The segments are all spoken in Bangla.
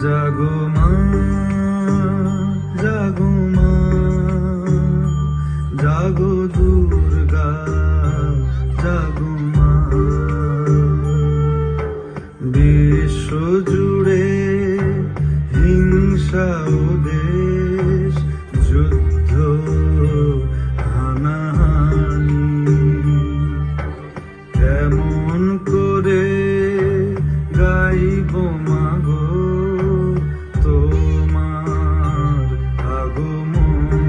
জাগো মা, জাগো মা, জাগো দুর্গা, জাগো মা। বিশ্ব জুড়ে হিংসা ও দেশ, যুদ্ধ হানাহানি, কেমন করে গাইব মাগো তোমার আগমনী।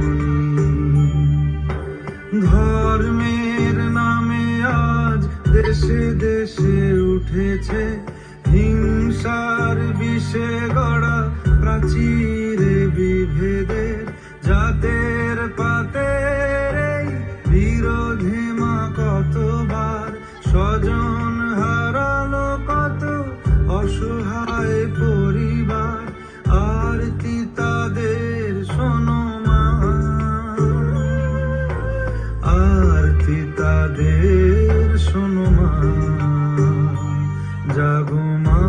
ধর্মের নামে আজ দেশে দেশে উঠেছে হিংসার বিষে গড়া প্রাচীরে বিভেদের, জাতের পাতের এই বিরোধে মা কতবার স্বজন হারালো, কত অসহায় পরিবার। আরতি তাদের শোনো মা, আরতি তাদের শোনো মা। জাগো মা,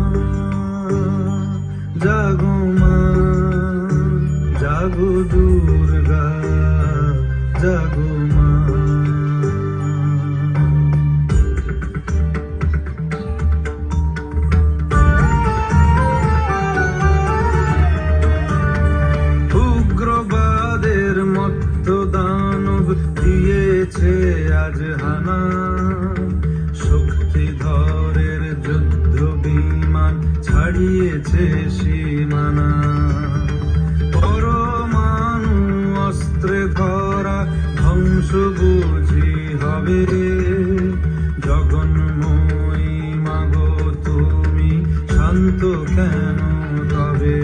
জাগো মা, জাগো দুর্গা, জাগো মা। উগ্রবাদের মত্ত দানব দিয়েছে আজ হানা, শক্তিধরের যুদ্ধ বিমান ছাড়িয়েছে সীমানা। পরমাণু অস্ত্রে ধরা ধ্বংস বুঝি হবে, জগন্ময়ী মাগো তুমি শান্ত কেন তবে।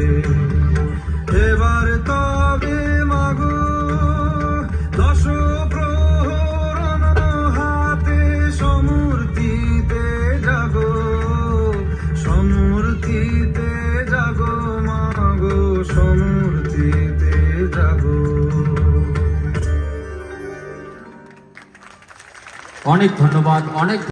এবার তবে মাগো দশ প্রহরণ হাতে সমূর্তিতে জাগো, সমূর্তিতে জাগো মাগো, সমূর্তিতে জাগো। অনেক ধন্যবাদ। অনেক